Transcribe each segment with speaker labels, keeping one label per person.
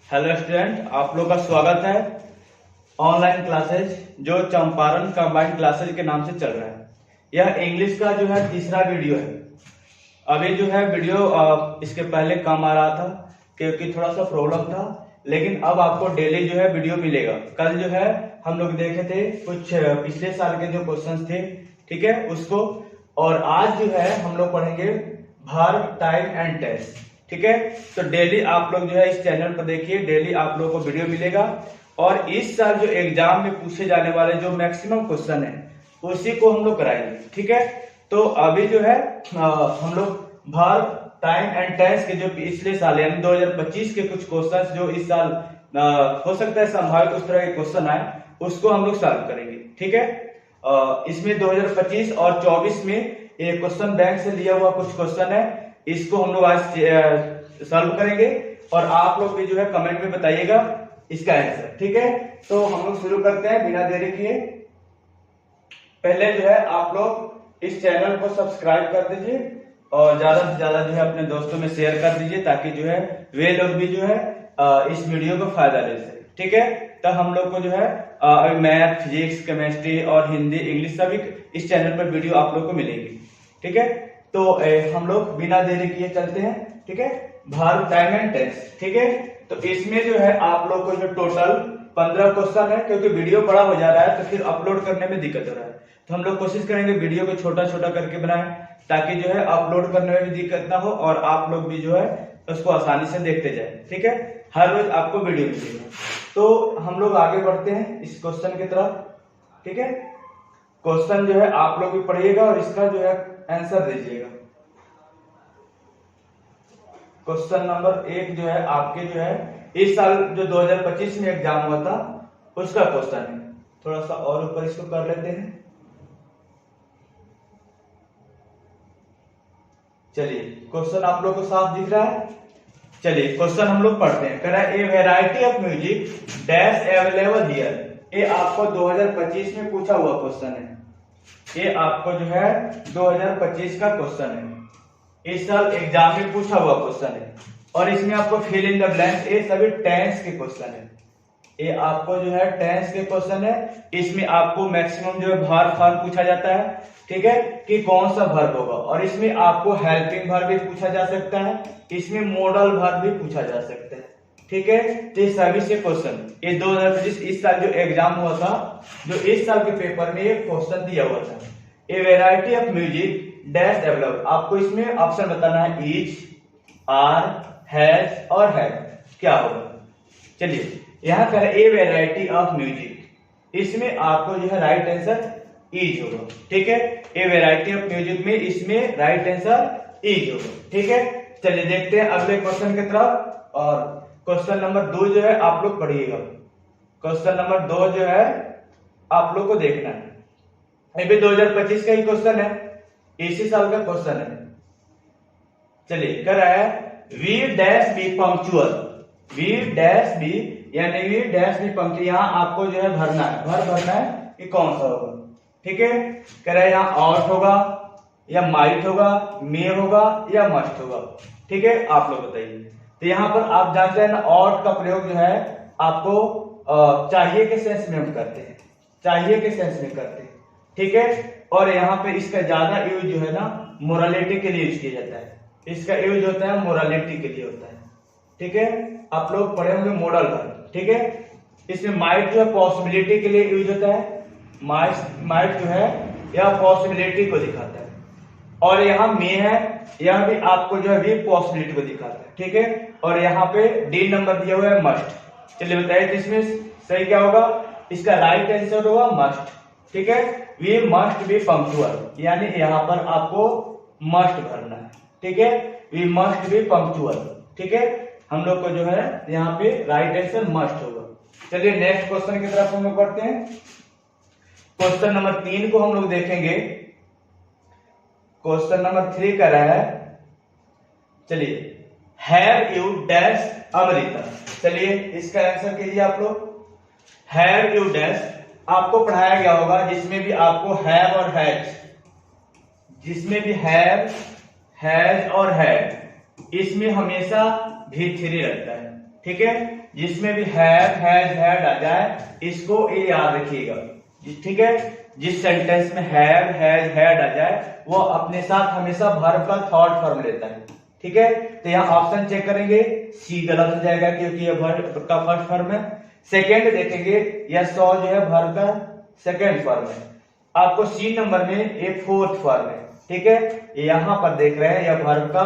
Speaker 1: Hello student, आप लोग का स्वागत है ऑनलाइन क्लासेज जो चंपारण कंबाइंड क्लासेज के नाम से चल रहा है। यह इंग्लिश का जो है तीसरा वीडियो है। अभी जो है वीडियो इसके पहले कम आ रहा था क्योंकि थोड़ा सा प्रॉब्लम था, लेकिन अब आपको डेली जो है वीडियो मिलेगा। कल जो है हम लोग देखे थे कुछ पिछले साल के जो क्वेश्चंस थे, ठीक है, उसको। और आज जो है हम लोग पढ़ेंगे वर्ब, टाइम एंड टेंस, ठीक है। तो डेली आप लोग जो है इस चैनल पर देखिए, डेली आप लोगों को वीडियो मिलेगा। और इस साल जो एग्जाम में पूछे जाने वाले जो मैक्सिमम क्वेश्चन है उसी को हम लोग कराएंगे, ठीक है। तो अभी जो है हम लोग वर्ब, टाइम एंड टेंस के जो पिछले साल यानी 2025 के कुछ क्वेश्चन जो इस साल हो सकता है संभावित उस तरह के क्वेश्चन आए, उसको हम लोग सॉल्व करेंगे, ठीक है। इसमें 2025 और 24 में ये क्वेश्चन बैंक से लिया हुआ कुछ क्वेश्चन है, इसको हम लोग आज सॉल्व करेंगे। और आप लोग भी जो है कमेंट में बताइएगा इसका आंसर, ठीक है। तो हम लोग शुरू करते हैं बिना देरी किए। पहले जो है आप लोग इस चैनल को सब्सक्राइब कर दीजिए और ज्यादा से ज्यादा जो है अपने दोस्तों में शेयर कर दीजिए, ताकि जो है वे लोग भी जो है इस वीडियो का फायदा ले सके, ठीक है। तो हम लोग को जो है मैथ, फिजिक्स, केमिस्ट्री और हिंदी, इंग्लिश सभी इस चैनल पर वीडियो आप लोग को मिलेगी, ठीक है। तो हम लोग बिना देरी किए चलते हैं, ठीक है। वर्ब, टाइम एंड टेंस, ठीक है। तो इसमें जो है आप लोग को जो टोटल 15 क्वेश्चन है, क्योंकि वीडियो बड़ा हो जा रहा है तो फिर अपलोड करने में दिक्कत हो रहा है, तो हम लोग कोशिश करेंगे वीडियो को छोटा छोटा करके बनाएं, ताकि जो है अपलोड करने में भी दिक्कत ना हो और आप लोग भी जो है उसको आसानी से देखते जाए, ठीक है। हर रोज आपको वीडियो मिलेगा। तो हम लोग आगे बढ़ते हैं इस क्वेश्चन की तरफ, ठीक है। क्वेश्चन जो है आप लोग भी पढ़िएगा और इसका जो है आंसर दीजिएगा। क्वेश्चन नंबर 1 जो है आपके जो है इस साल जो 2025 में एग्जाम हुआ था उसका क्वेश्चन है। थोड़ा सा और ऊपर इसको कर लेते हैं। चलिए, क्वेश्चन आप लोग को साफ दिख रहा है। चलिए क्वेश्चन हम लोग पढ़ते हैं। कह रहा है a variety of music dash available here. ये आपको 2025 में पूछा हुआ क्वेश्चन है। ये आपको जो है 2025 का क्वेश्चन है, इस साल एग्जाम में पूछा हुआ क्वेश्चन है। और इसमें आपको फिल इन द ब्लैंक, ये सभी टेंस के क्वेश्चन है। ये आपको जो है टेंस के क्वेश्चन है। इसमें आपको मैक्सिमम जो है वर्ब फॉर्म पूछा जाता है, ठीक है, कि कौन सा वर्ब होगा। और इसमें आपको हेल्पिंग वर्ब भी पूछा जा सकता है, इसमें मॉडल वर्ब भी पूछा जा सकता है, ठीक है। तो ये सभी से क्वेश्चन ये 2025 इस साल जो एग्जाम हुआ था, जो इस साल के पेपर में ये क्वेश्चन दिया हुआ था। A variety of music dash develop, आपको इसमें ऑप्शन बताना है इज, आर, हैज और हैव, क्या होगा। चलिए यहाँ पर ए वेराइटी ऑफ म्यूजिक, इसमें आपको जो है राइट आंसर इज होगा, ठीक है। ए वेराइटी ऑफ म्यूजिक में इसमें राइट आंसर इज होगा, ठीक है। चलिए देखते हैं अगले क्वेश्चन की तरफ। और क्वेश्चन नंबर 2 जो है आप लोग पढ़िएगा। क्वेश्चन नंबर 2 जो है आप लोग को देखना है। ये भी 2025 का ही क्वेश्चन है, इसी साल का क्वेश्चन है। चलिए कर रहा है we dash be punctual, we dash be यानी वी डैश बी पंक्चुअल। यहाँ आपको जो है भरना है, भरना है कि कौन सा होगा, ठीक है। कह रहा है यहाँ ऑट होगा या माइट होगा, मे होगा या मस्ट होगा, ठीक है। आप लोग बताइए। तो यहाँ पर आप जानते हैं ना, ऑट का प्रयोग जो है आपको चाहिए के सेंस में हम करते हैं, चाहिए के सेंस में करते हैं, ठीक है। और यहाँ पे इसका ज्यादा यूज जो है ना मोरालिटी के लिए यूज किया जाता है। इसका यूज होता है मोरालिटी के लिए होता है, ठीक है। आप लोग पढ़े होंगे मॉडल वर्ब, ठीक है। इसमें माइट जो है पॉसिबिलिटी के लिए यूज होता है। माइट जो है यह पॉसिबिलिटी को दिखाता है। और यहाँ मे है, यह भी आपको जो है भी पॉसिबिलिटी को दिखाता है, ठीक है। और यहाँ पे डी नंबर दिया हुआ है मस्ट। चलिए बताइए इसमें सही क्या होगा। इसका राइट आंसर होगा मस्ट, ठीक है। वी मस्ट बी पंक्चुअल, यानी यहाँ पर आपको मस्ट भरना है, ठीक है। वी मस्ट बी पंक्चुअल, ठीक है। हम लोग को जो है यहाँ पे राइट आंसर मस्ट होगा। चलिए नेक्स्ट क्वेश्चन की तरफ हम लोग बढ़ते हैं। क्वेश्चन नंबर 3 को हम लोग देखेंगे। क्वेश्चन नंबर 3 कह रहा है, चलिए हैव यू डैश अमृता। चलिए इसका आंसर कीजिए आप लोग। हैव यू डैश आपको पढ़ाया गया होगा, जिसमें भी आपको हैव और हैज, जिसमें भी हैव, हैज और हैव, इसमें हमेशा भी 3 रहता है, ठीक है, जिसमें भी हैव हैज हैड आ जाए इसको ये याद रखिएगा, ठीक है। जिस सेंटेंस में हैव हैज हैड आ जाए वो अपने साथ हमेशा वर्ब का थर्ड फॉर्म लेता है, ठीक है। तो यहाँ ऑप्शन चेक करेंगे, सी गलत हो जाएगा क्योंकि ये वर्ब का फर्स्ट फॉर्म है। सेकेंड देखेंगे, यह सॉ जो है वर्ब का सेकेंड फॉर्म है। आपको सी नंबर में ये फोर्थ फॉर्म है, ठीक है। यहाँ पर देख रहे हैं यह वर्ब का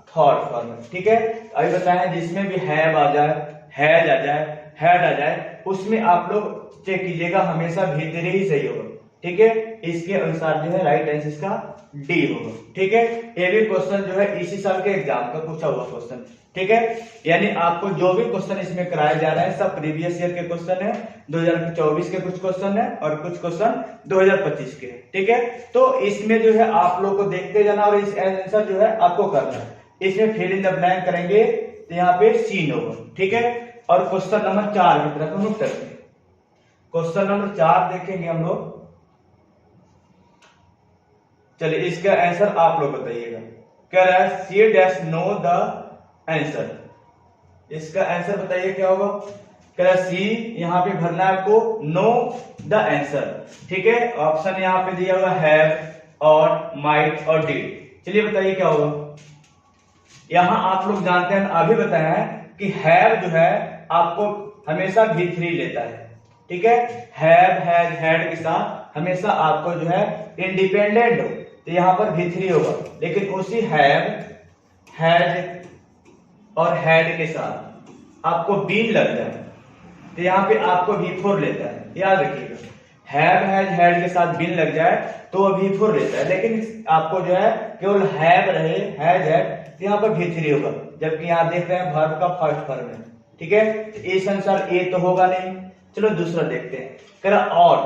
Speaker 1: थर्ड फॉर्म है, ठीक है। अभी बताएं जिसमें भी हैव आ जाए, हैज आ जाए, हैड आ जाए उसमें आप लोग चेक कीजिएगा हमेशा भीतरी ही सही होगा, ठीक है। इसके अनुसार जो है राइट आंसर इसका डी होगा, ठीक है। ये भी क्वेश्चन जो है इसी साल के एग्जाम का पूछा हुआ क्वेश्चन, ठीक है। यानी आपको जो भी क्वेश्चन इसमें कराए जा रहे हैं सब प्रीवियस ईयर के क्वेश्चन है, 2024 के कुछ क्वेश्चन है और कुछ क्वेश्चन 2025 के, ठीक है। तो इसमें जो है आप लोग को देखते जाना और इस आंसर जो है आपको करना है। इसमें फिल इन द ब्लैंक करेंगे तो यहाँ पे सीन होगा, ठीक है। और क्वेश्चन नंबर 4 की तरफ हम लोग चलते हैं। क्वेश्चन नंबर 4 देखेंगे हम लोग। चलिए इसका आंसर आप लोग बताइएगा। कह रहा है C dash know the answer, इसका आंसर बताइए क्या होगा। कह रहा है सी यहाँ पे भरना है आपको, नो द आंसर, ठीक है। ऑप्शन यहाँ पे दिया हुआ हैव और माइट और डिड। चलिए बताइए क्या होगा। यहां आप लोग जानते हैं, अभी बताया है कि हैव जो है आपको हमेशा V3 लेता है, ठीक है। हैव हैज हैड के साथ हमेशा आपको जो है इंडिपेंडेंट हो तो यहाँ पर V3 होगा, लेकिन उसी हैव हैज और हैड के साथ आपको बीन लग जाए तो यहाँ पे आपको V4 लेता है, याद रखिएगा। हैव हैज हैड के साथ बीन लग जाए तो वो V4 लेता है, लेकिन आपको जो है केवल हैव रहे हैज हैड तो यहाँ पर V3 होगा, जबकि यहाँ देख रहे हैं वर्ब का फर्स्ट फॉर्म है, ठीक है। इस अनुसार ए तो होगा नहीं। चलो दूसरा देखते हैं। कह रहा और,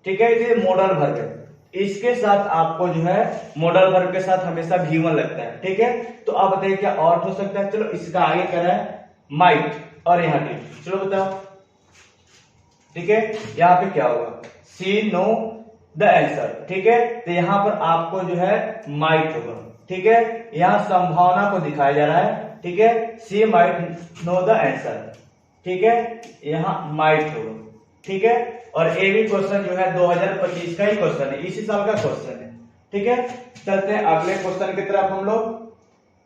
Speaker 1: ठीक है, ये मॉडल वर्ब है, इसके साथ आपको जो है मॉडल वर्ब के साथ हमेशा V1 लगता है, ठीक है। तो आप बताइए क्या और हो सकता है। चलो इसका आगे कह रहा है माइट और यहाँ डिड। चलो बताओ, ठीक है। यहाँ पे क्या होगा, सी नो द आंसर, ठीक है। तो यहाँ पर आपको जो है माइट होगा, ठीक है। यहाँ संभावना को दिखाया जा रहा है, ठीक है। सी माइट नो द आंसर, ठीक है। यहाँ माइट होगा, ठीक है। और ये भी क्वेश्चन जो है 2025 का ही क्वेश्चन है, इसी साल का क्वेश्चन है, ठीक है। चलते हैं अगले क्वेश्चन की तरफ हम लोग।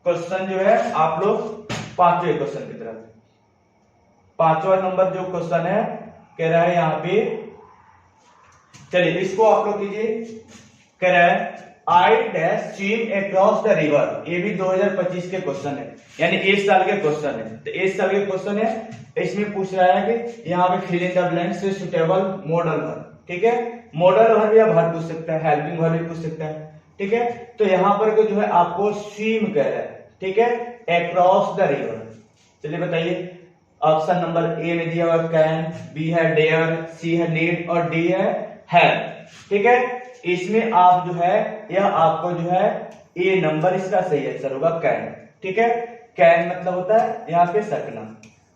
Speaker 1: क्वेश्चन जो है आप लोग पांचवें क्वेश्चन की तरफ। पांचवा नंबर जो क्वेश्चन है कह रहा है यहाँ पे, चलिए इसको आप लोग कीजिए। कह रहा है I dash swim across the river. ये भी 2025 के क्वेश्चन है, यानी इस साल के क्वेश्चन है। तो इस साल के क्वेश्चन है, इसमें पूछ रहा है कि यहाँ पे फिल इन द ब्लैंक से सुटेबल मॉडल वर्ब, ठीक है। मॉडल वर्ब या वर्ब पूछ सकता है, हेल्पिंग वर्ब भी पूछ सकता है, ठीक है। तो यहाँ पर जो है आपको स्विम कह रहा है, ठीक है, अक्रॉस द रिवर। चलिए बताइए। ऑप्शन नंबर ए में दिया हुआ कैन, बी है डेयर, सी है नीड और डी है, ठीक है। इसमें आप जो है यह आपको जो है ए नंबर इसका सही आंसर होगा कैन, ठीक है। कैन मतलब होता है यहाँ पे सकना,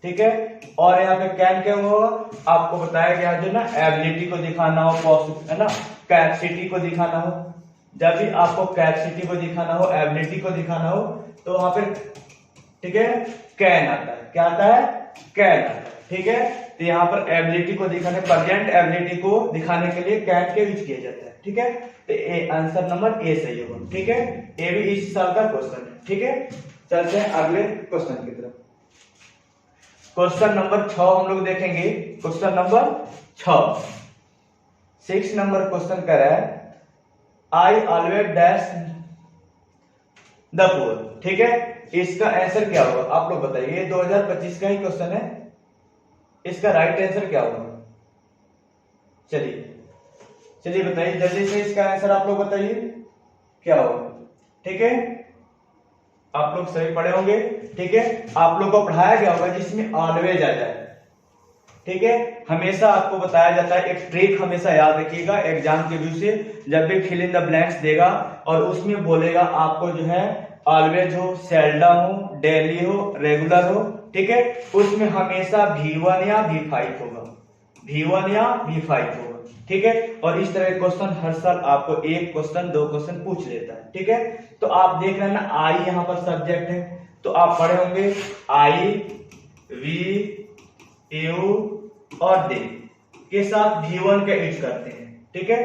Speaker 1: ठीक है। और यहाँ पे कैन क्या होगा, आपको बताया गया जो ना एबिलिटी को दिखाना हो, है ना, कैपेसिटी को दिखाना हो। जब भी आपको कैपेसिटी को दिखाना हो, एबिलिटी को दिखाना हो तो वहां पर, ठीक है, कैन आता है। क्या आता है, कैन आता है, ठीक है। तो यहाँ पर एबिलिटी को दिखाने, प्रेजेंट एबिलिटी को दिखाने के लिए कैन के यूज किया जाता है, ठीक है। तो ए आंसर नंबर ए सही होगा, ठीक है। ये भी इस साल का क्वेश्चन है, ठीक है। चलते हैं अगले क्वेश्चन की तरफ। क्वेश्चन नंबर 6 हम लोग देखेंगे। क्वेश्चन नंबर 6, 6 नंबर क्वेश्चन कर रहा है I always dash the poor, ठीक है। इसका आंसर क्या होगा आप लोग बताइए। ये 2025 का ही क्वेश्चन है, इसका राइट आंसर क्या होगा। चलिए बताइए जल्दी से, इसका आंसर आप लोग बताइए क्या होगा, ठीक है। आप लोग सही पढ़े होंगे, ठीक है। आप लोग को पढ़ाया गया होगा जिसमें ऑलवेज आ जाए, ठीक है। हमेशा आपको बताया जाता है, एक ट्रिक हमेशा याद रखिएगा एग्जाम के व्यू से। जब भी फिल इन द ब्लैंक्स देगा और उसमें बोलेगा आपको जो है ऑलवेज हो, सेल्डम हो, डेली हो, रेगुलर हो, ठीक है, उसमें हमेशा V1 या V5 होगा, V1 या V5 होगा, ठीक है। और इस तरह के क्वेश्चन हर साल आपको एक क्वेश्चन 2 क्वेश्चन पूछ लेता है, ठीक है। तो आप देख रहे हैं ना, आई यहाँ पर सब्जेक्ट है, तो आप पढ़े होंगे आई वी यू और दे के साथ V1 का यूज करते हैं। ठीक है,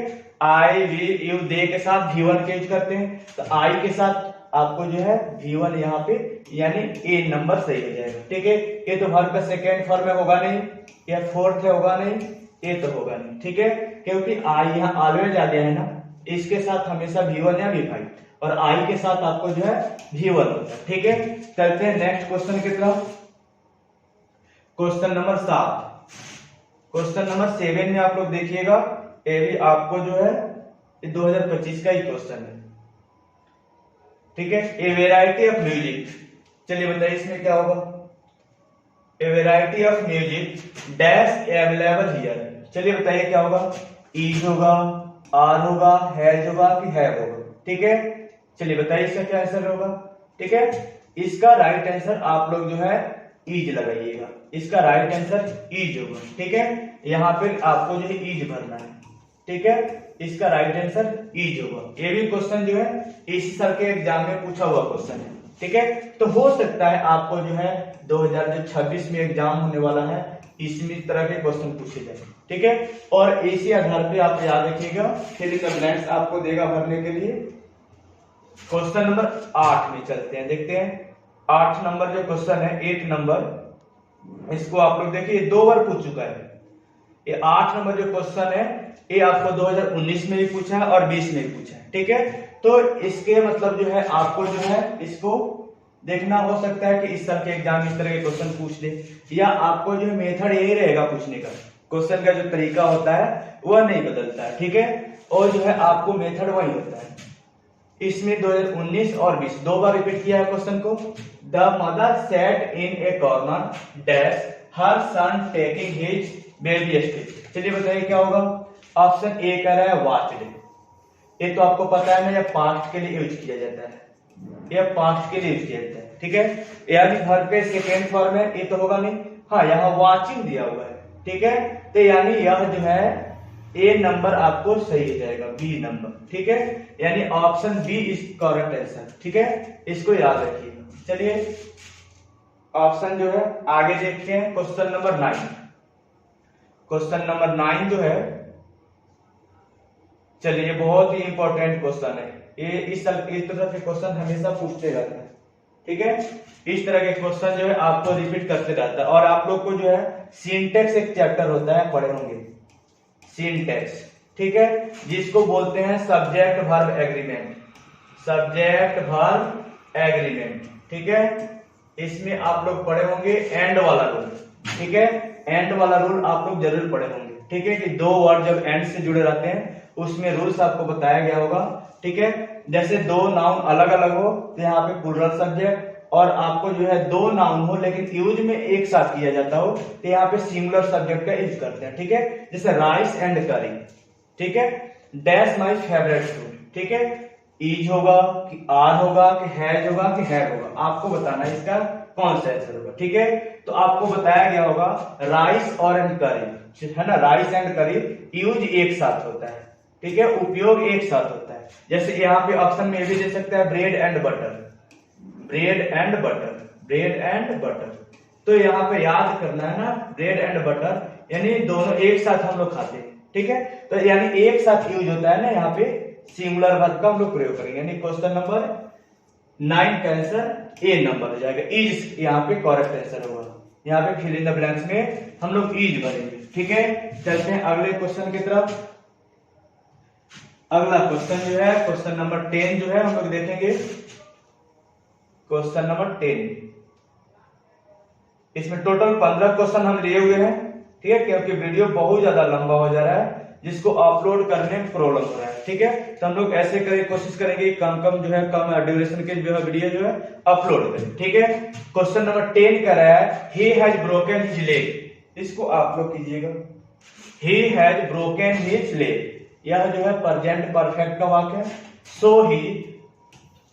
Speaker 1: आई वी यू दे के साथ V1 का यूज करते हैं, तो आई के साथ आपको जो है V1 यहाँ पे यानी ए नंबर सही हो जाएगा। ठीक है, ये तो वर्ब का सेकेंड फॉर्म में होगा नहीं, या फोर्थ है होगा नहीं, ये तो होगा नहीं। ठीक है, क्योंकि आई यहाँ ऑलवेज आ गया है ना, इसके साथ हमेशा V1 या V5 और आई के साथ आपको जो है V1 होता है। ठीक है, चलते हैं नेक्स्ट क्वेश्चन की तरफ। Question number 7। क्वेश्चन नंबर 7 में आप लोग देखिएगा, ये भी आपको जो है 2025 का ही क्वेश्चन है। ठीक है, ए वेराइटी ऑफ म्यूजिक, चलिए बताइए इसमें क्या होगा। A variety of music dash available here, चलिए बताइए क्या होगा। इज होगा, आर होगा, हैज होगा कि हैव होगा। ठीक है, चलिए बताइए इसका क्या आंसर होगा। ठीक है, इसका राइट आंसर आप लोग जो है इज लगाइएगा, इसका राइट आंसर इज होगा। ठीक है, यहाँ पे आपको जो है इज भरना है। ठीक है, इसका राइट आंसर इज होगा। ये भी क्वेश्चन जो है इस साल के एग्जाम में पूछा हुआ क्वेश्चन है। ठीक है, तो हो सकता है आपको जो है 2026 में एग्जाम होने वाला है, इसमें इस तरह के क्वेश्चन पूछे जाए। ठीक है, और इसी आधार पे आप याद रखिएगा, फिर इन ब्लैंक्स आपको देगा भरने के लिए। क्वेश्चन नंबर 8 में चलते हैं, देखते हैं 8 नंबर जो क्वेश्चन है, 8 नंबर, इसको आप लोग देखिए 2 बार पूछ चुका है। ये 8 नंबर जो क्वेश्चन है ये आपको 2019 में भी पूछा है और 20 में भी पूछा है। ठीक है, तो इसके मतलब जो है आपको जो है इसको देखना हो सकता है कि इस साल के एग्जाम इस तरह के क्वेश्चन पूछ ले, या आपको जो है मेथड यही रहेगा पूछने का, क्वेश्चन का जो तरीका होता है वह नहीं बदलता है। ठीक है, और जो है आपको मेथड वही होता है। इसमें 2019 और 20 2 बार रिपीट किया है क्वेश्चन को। The mother set in a corner dash her son taking his baby step, चलिए बताइए क्या होगा। ऑप्शन ए कह रहा है वॉच्ड, ये तो आपको पता है ना, यह पास्ट के लिए यूज किया जाता है, यह पास्ट के लिए यूज किया जाता है। ठीक है, यानी वर्ब के सेकेंड फॉर्म है, ये तो होगा नहीं। हाँ, यहाँ वॉचिंग दिया हुआ है। ठीक है, तो यानी यह जो है ए नंबर आपको सही हो जाएगा, बी नंबर। ठीक है, यानी option B is correct answer. ठीक है, इसको याद रखिएगा। चलिए ऑप्शन जो है आगे देखते हैं। Question number 9। क्वेश्चन नंबर 9 जो है, चलिए बहुत ही इंपॉर्टेंट क्वेश्चन है ये। इस तरह के क्वेश्चन हमेशा पूछते रहते हैं। ठीक है, इस तरह के क्वेश्चन जो है आपको रिपीट करते रहता है। और आप लोग को जो है सिंटेक्स एक चैप्टर होता है, पढ़े होंगे सिंटेक्स। ठीक है, जिसको बोलते हैं subject verb agreement, subject verb agreement. ठीक है, इसमें आप लोग पढ़े होंगे एंड वाला रूल। ठीक है, एंड वाला रूल आप लोग जरूर पढ़े होंगे। ठीक है, कि 2 वर्ड जब एंड से जुड़े रहते हैं उसमें रूल्स आपको बताया गया होगा। ठीक है, जैसे 2 नाउन अलग अलग हो तो यहाँ पे प्लूरल सब्जेक्ट, और आपको जो है 2 नाउन हो लेकिन यूज में एक साथ किया जाता हो तो यहाँ पे सिंगुलर सब्जेक्ट का यूज करते हैं। ठीक है, जैसे राइस एंड करी। ठीक है, डैश माई फेवरेट फूड। ठीक है, इज होगा कि आर होगा कि हैज होगा कि हैव होगा, आपको बताना है इसका कौन सा आंसर होगा। ठीक है, तो आपको बताया गया होगा राइस और एंड करी, है ना, राइस एंड करी यूज एक साथ होता है। ठीक है, उपयोग एक साथ होता है। जैसे यहाँ पे ऑप्शन में भी दे सकता है bread and butter, bread and butter, bread and butter. तो यहाँ पे याद करना है ना, ब्रेड एंड बटर यानी दोनों एक साथ हम लोग खाते हैं। ठीक है, तो यानी एक साथ यूज होता है ना, यहाँ पे सिंगुलर वर्ब का हम लोग प्रयोग करेंगे। यानी क्वेश्चन नंबर 9 का आंसर ए नंबर हो जाएगा, इज यहाँ पे करेक्ट आंसर होगा। यहाँ पे फिल इन द ब्लैंक्स में हम लोग इज भरेंगे। ठीक है, चलते हैं अगले क्वेश्चन की तरफ। अगला क्वेश्चन जो है क्वेश्चन नंबर 10 जो है हम लोग देखेंगे। क्वेश्चन नंबर 10, इसमें टोटल 15 क्वेश्चन हम लिए हुए हैं। ठीक है, क्योंकि वीडियो बहुत ज्यादा लंबा हो जा रहा है जिसको अपलोड करने में प्रॉब्लम हो रहा है। ठीक है, तो हम लोग ऐसे कोशिश करेंगे कम जो है कम ड्यूरेशन के जो है वीडियो जो है अपलोड करें। ठीक है, क्वेश्चन नंबर 10 कह रहा है he has broken his leg, इसको आप लोग कीजिएगा। He has broken his leg, यह जो है प्रेजेंट परफेक्ट का वाक्य है। सो ही,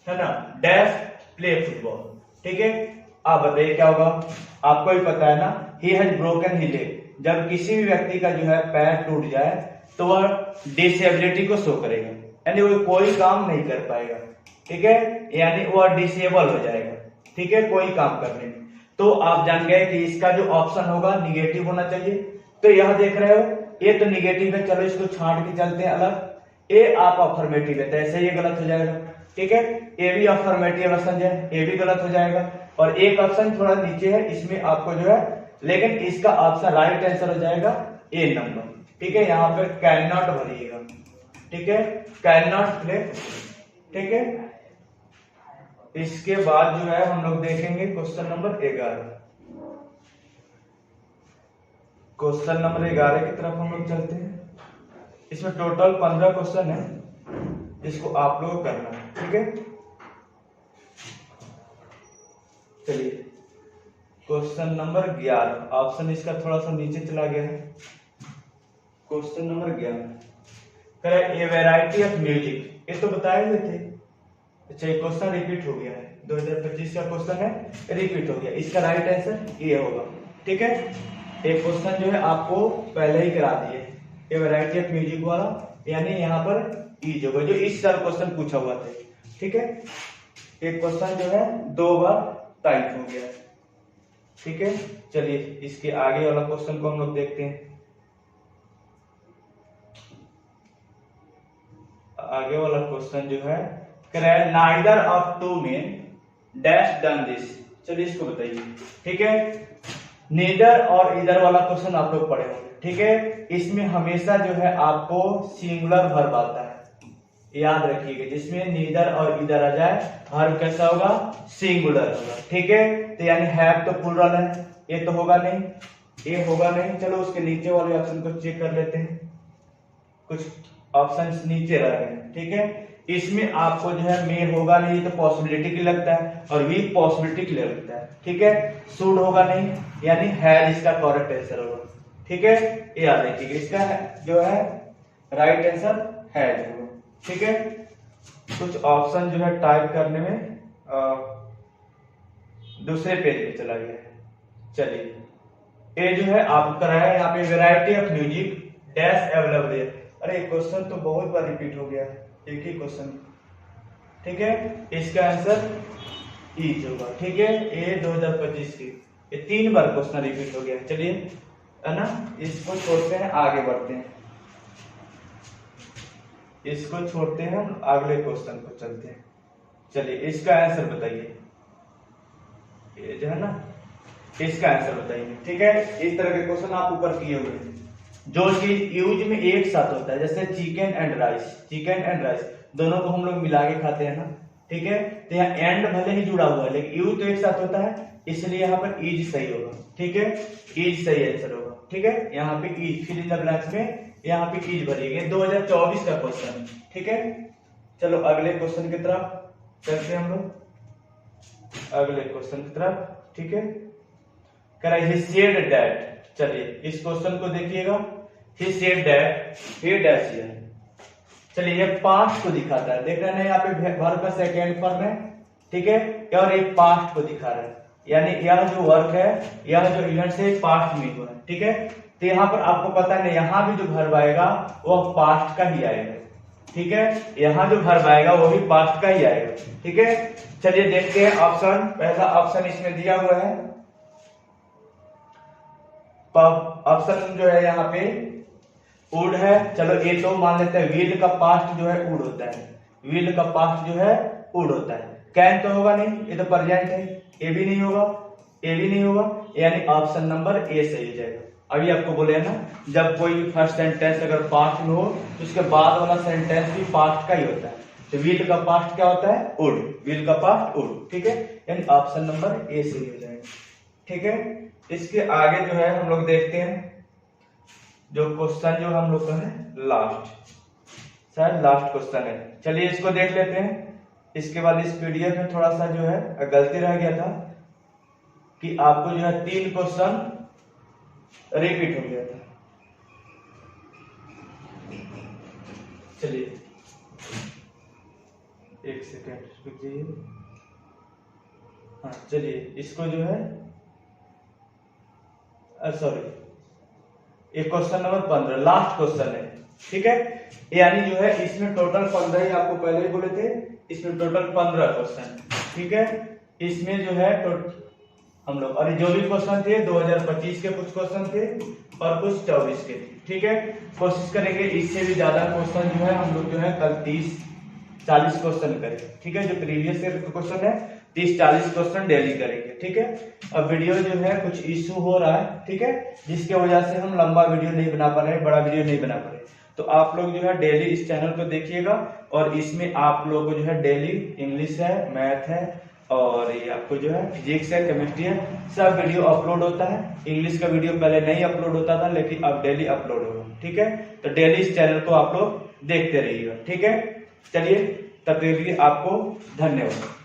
Speaker 1: है ना, डैश प्ले फुटबॉल। ठीक है, आप बताइए क्या होगा। आपको भी पता है ना, he has broken his leg, जब किसी भी व्यक्ति का जो है पैर टूट जाए तो वह डिसेबिलिटी को शो करेगा, यानी वो कोई काम नहीं कर पाएगा। ठीक है, यानी वह डिसेबल हो जाएगा। ठीक है, कोई काम करने में। तो आप जान गए कि इसका जो ऑप्शन होगा निगेटिव होना चाहिए। तो यह देख रहे हो ये तो निगेटिव है, चलो इसको छांट के चलते हैं अलग। ए आप अफर्मेटिव है तो ऐसे ये गलत हो जाएगा, ठीक है। ए भी अफर्मेटिव ऑप्शन है, ए भी गलत हो जाएगा। और एक ऑप्शन थोड़ा नीचे है, इसमें आपको जो है, लेकिन इसका ऑप्शन राइट आंसर हो जाएगा ए नंबर, ठीक है। यहाँ पे कैन नॉट भरिएगा, ठीक है, कैन नॉट प्ले, ठीक है। इसके बाद जो है हम लोग देखेंगे क्वेश्चन नंबर 11। क्वेश्चन नंबर 11 की तरफ हम लोग चलते हैं। इसमें टोटल 15 क्वेश्चन है, इसको आप लोग करना है, ठीक है। चलिए क्वेश्चन नंबर 11, ऑप्शन इसका थोड़ा सा नीचे चला गया है। Question number 11, A variety of music, ये तो बताए हुए थे। अच्छा ये क्वेश्चन रिपीट हो गया है, 2025 का क्वेश्चन है, रिपीट हो गया। इसका राइट आंसर ये होगा, ठीक है। एक क्वेश्चन जो है आपको पहले ही करा दिए, ये वैरायटी ऑफ म्यूजिक वाला, यानी यहाँ पर ईज होगा, जो इस साल क्वेश्चन पूछा हुआ था, ठीक है। एक क्वेश्चन जो है 2 बार टाइप हो गया, ठीक है। चलिए इसके आगे वाला क्वेश्चन को हम लोग देखते हैं। आगे वाला क्वेश्चन जो है, neither of two men dash done this, चलिए इसको बताइए, ठीक है। नीदर और इधर वाला क्वेश्चन आप लोग पढ़े होंगे, ठीक है। इसमें हमेशा जो है आपको सिंगुलर वर्ब आता है, याद रखिएगा। जिसमें नीदर और इधर आ जाए वर्ब कैसा होगा, सिंगुलर होगा, ठीक है। तो यानी हैव तो प्लूरल है, ये तो होगा नहीं, ये होगा नहीं। चलो उसके नीचे वाले ऑप्शन को चेक कर लेते हैं, कुछ ऑप्शन नीचे रह गए हैं, ठीक है। इसमें आपको जो है मे होगा नहीं, तो पॉसिबिलिटी की लगता है, और वी पॉसिबिलिटी की लगता है, ठीक है। शुड होगा नहीं, यानी हैज इसका करेक्ट आंसर होगा, ठीक है। ये याद रखिएगा, इसका जो है राइट आंसर हैज होगा, ठीक है। कुछ ऑप्शन जो है टाइप करने में दूसरे पेज पे चला गया है। चलिए ये जो है आप कराया यहाँ पे, variety of music dash available है। अरे क्वेश्चन तो बहुत बार रिपीट हो गया, एक ही क्वेश्चन, ठीक है। इसका आंसर ईच होगा, ठीक है। ये 2025 की ये 3 बार क्वेश्चन रिपीट हो गया। चलिए है ना, इसको छोड़ते हैं, आगे बढ़ते हैं। इसको छोड़ते हैं, हम अगले क्वेश्चन को चलते हैं। चलिए इसका आंसर बताइए, ये जो है ना, इसका आंसर बताइए, ठीक है। इस तरह के क्वेश्चन आप ऊपर किए हुए हैं, जो चीज यूज में एक साथ होता है, जैसे chicken and rice, chicken and rice दोनों को हम लोग मिला के खाते हैं ना, ठीक है। तो यहाँ एंड भले ही जुड़ा हुआ है, लेकिन यूज तो एक साथ होता है, इसलिए यहाँ पर ईज सही होगा, ठीक है। ईज सही आंसर होगा, ठीक है। यहाँ पे is, fill in the blanks में यहाँ पे ईज भरिएगा। 2024 का क्वेश्चन, ठीक है। चलो अगले क्वेश्चन की तरफ चलते हैं हम लोग, अगले क्वेश्चन की तरफ, ठीक है। ही सेड दैट, चलिए इस क्वेश्चन को देखिएगा। He said that he dash here, चलिए ये पास्ट को दिखाता है, देख रहे हैं यहाँ पे वर्ब का सेकेंड फॉर्म है, ठीक है। और ये पास्ट को दिखा रहा है, यानी यह जो वर्क है, यह जो इवेंट से पास्ट में हुआ है, ठीक है। तो यहाँ पर आपको पता नहीं, यहाँ भी जो वर्ब आएगा वह पास्ट का ही आएगा, ठीक है। यहाँ जो वर्ब आएगा वो भी पास्ट का ही आएगा, ठीक है। चलिए देखते हैं ऑप्शन, पहला ऑप्शन इसमें दिया हुआ है, ऑप्शन जो है यहाँ पे वुड है। चलो ये तो मान लेते हैं, विल का पास्ट जो है वुड होता है, विल का पास्ट जो है वुड होता है। कैन तो होगा नहीं, ये तो प्रेजेंट है, ये भी नहीं होगा, ये भी नहीं होगा, यानी ऑप्शन नंबर ए सही हो जाएगा। अभी आपको बोले ना, जब कोई भी फर्स्ट सेंटेंस अगर पास्ट में हो तो उसके बाद वाला सेंटेंस भी पास्ट का ही होता है। तो विल का पास्ट क्या होता है, वुड, विल का पास्ट वुड, ठीक है। यानी ऑप्शन नंबर ए सही हो जाएगा, ठीक है। इसके आगे जो है हम लोग देखते हैं, जो क्वेश्चन जो हम लोग का है लास्ट, शायद लास्ट क्वेश्चन है। चलिए इसको देख लेते हैं। इसके बाद इस पीडीएफ में थोड़ा सा जो है गलती रह गया था कि आपको जो है 3 क्वेश्चन रिपीट हो गया था। चलिए एक सेकेंड रुक जाइए। हाँ चलिए इसको जो है सॉरी, ये क्वेश्चन नंबर 15 लास्ट क्वेश्चन है, ठीक है। यानी जो है इसमें टोटल 15 ही आपको पहले ही बोले थे, इसमें टोटल 15 क्वेश्चन, ठीक है। इसमें जो है हम लोग, और जो भी क्वेश्चन थे 2025 के कुछ क्वेश्चन थे और कुछ 24 के थे। ठीक है, कोशिश करेंगे इससे भी ज्यादा क्वेश्चन जो है हम लोग जो है कल 30-40 क्वेश्चन करेंगे। ठीक है, जो प्रीवियस ईयर क्वेश्चन है 30-40 क्वेश्चन डेली करेंगे। ठीक है, अब वीडियो जो है कुछ इशू हो रहा है, ठीक है, जिसके वजह से हम लंबा वीडियो नहीं बना पा रहे, बड़ा वीडियो नहीं बना पा रहे। तो आप लोग जो है डेली इस चैनल को देखिएगा, और इसमें आप लोगों को जो है डेली इंग्लिश है, मैथ है, और ये आपको जो है फिजिक्स है, केमिस्ट्री है, सब वीडियो अपलोड होता है। इंग्लिश का वीडियो पहले नहीं अपलोड होता था, लेकिन अब डेली अपलोड होगा। ठीक है, तो डेली इस चैनल को आप लोग देखते रहिएगा। ठीक है, चलिए तब तक के लिए आपको धन्यवाद।